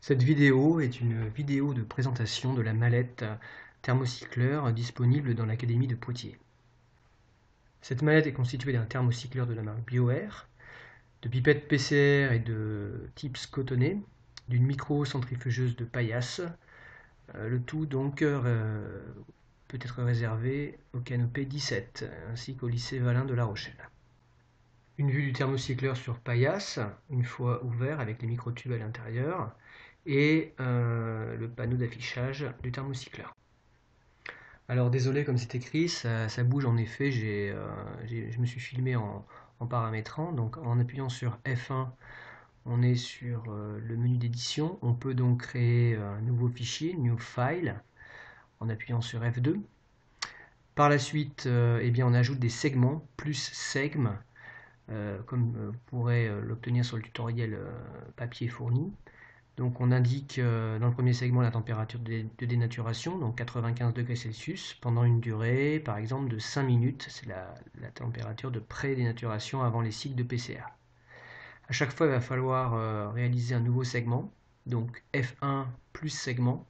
Cette vidéo est une vidéo de présentation de la mallette thermocycleur disponible dans l'Académie de Poitiers. Cette mallette est constituée d'un thermocycleur de la marque BioAir, de pipettes PCR et de tips cotonnés, d'une micro-centrifugeuse de paillasse. Le tout donc peut être réservé au canopé 17 ainsi qu'au lycée Valin de La Rochelle. Une vue du thermocycleur sur paillasse, une fois ouvert avec les microtubes à l'intérieur, et le panneau d'affichage du thermocycleur. Alors désolé, comme c'est écrit, ça bouge en effet, je me suis filmé en paramétrant, donc en appuyant sur F1, on est sur le menu d'édition, on peut donc créer un nouveau fichier, New File, en appuyant sur F2. Par la suite, eh bien, on ajoute des segments, plus segme, comme vous pourrez l'obtenir sur le tutoriel papier fourni. Donc on indique dans le premier segment la température de dénaturation, donc 95 degrés Celsius, pendant une durée par exemple de 5 minutes, c'est la température de pré-dénaturation avant les cycles de PCR. À chaque fois il va falloir réaliser un nouveau segment, donc F1 plus segment,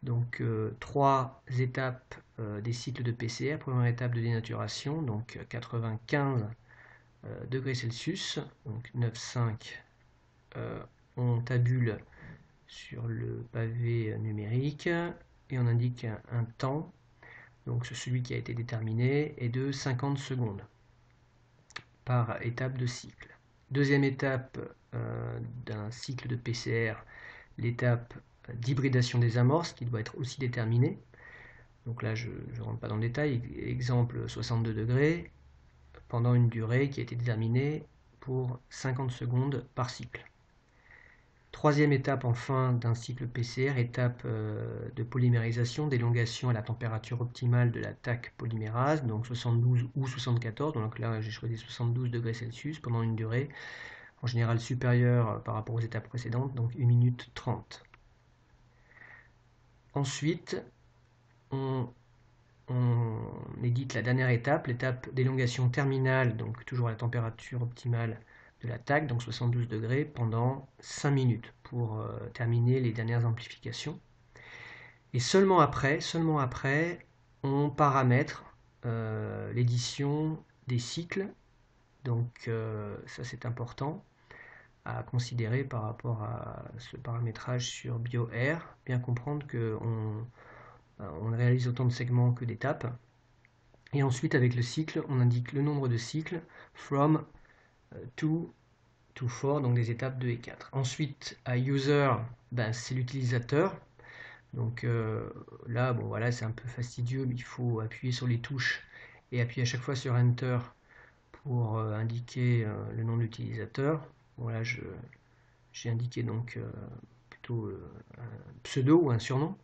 donc 3 étapes des cycles de PCR. Première étape de dénaturation, donc 95 degrés Celsius, donc 9,5 on tabule sur le pavé numérique et on indique un temps, donc celui qui a été déterminé, est de 50 secondes par étape de cycle. Deuxième étape d'un cycle de PCR, l'étape d'hybridation des amorces qui doit être aussi déterminée. Donc là je ne rentre pas dans le détail, exemple 62 degrés, pendant une durée qui a été déterminée pour 50 secondes par cycle. Troisième étape enfin d'un cycle PCR, étape de polymérisation, d'élongation à la température optimale de la TAC polymérase, donc 72 ou 74, donc là j'ai choisi 72 degrés Celsius pendant une durée en général supérieure par rapport aux étapes précédentes, donc 1 minute 30. Ensuite, on édite la dernière étape, l'étape d'élongation terminale, donc toujours à la température optimale de la TAC, donc 72 degrés, pendant 5 minutes pour terminer les dernières amplifications. Et seulement après, on paramètre l'édition des cycles. Donc ça c'est important à considérer par rapport à ce paramétrage sur BioAir. Bien comprendre qu'on on réalise autant de segments que d'étapes. Et ensuite, avec le cycle, on indique le nombre de cycles from 2 to 4, donc des étapes 2 et 4. Ensuite, à user, c'est l'utilisateur. Donc là, bon voilà, c'est un peu fastidieux, mais il faut appuyer sur les touches et appuyer à chaque fois sur Enter pour indiquer le nom de l'utilisateur. Voilà, j'ai indiqué donc plutôt un pseudo ou un surnom.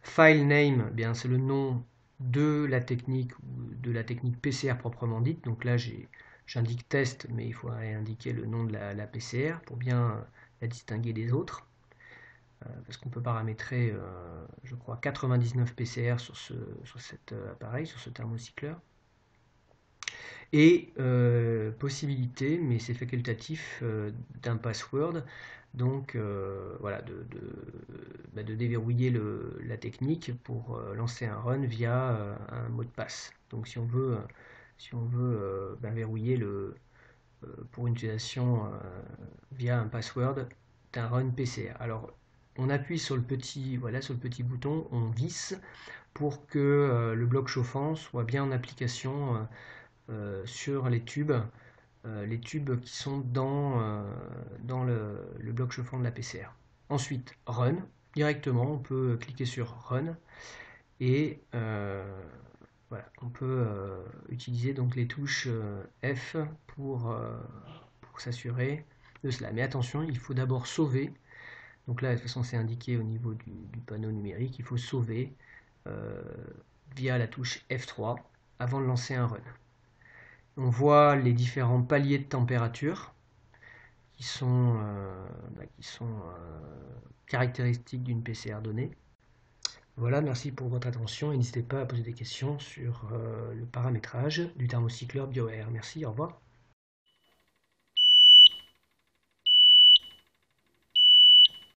File name, bien c'est le nom de la technique ou de la technique PCR proprement dite. Donc là j'indique test, mais il faudrait indiquer le nom de la PCR pour bien la distinguer des autres. Parce qu'on peut paramétrer, je crois, 99 PCR sur cet appareil, sur ce thermocycleur. Et possibilité, mais c'est facultatif, d'un password. Donc voilà, de déverrouiller la technique pour lancer un run via un mot de passe. Donc si on veut verrouiller pour une utilisation via un password d'un run PCR. Alors on appuie sur le petit bouton, on visse pour que le bloc chauffant soit bien en application sur les tubes qui sont dans le bloc chauffant de la PCR. Ensuite, Run, directement, on peut cliquer sur Run et voilà, on peut utiliser donc les touches F pour s'assurer de cela. Mais attention, il faut d'abord sauver. Donc là, de toute façon, c'est indiqué au niveau du panneau numérique. Il faut sauver via la touche F3 avant de lancer un run. On voit les différents paliers de température qui sont caractéristiques d'une PCR donnée. Voilà, merci pour votre attention et n'hésitez pas à poser des questions sur le paramétrage du thermocycleur BioAir. Merci, au revoir.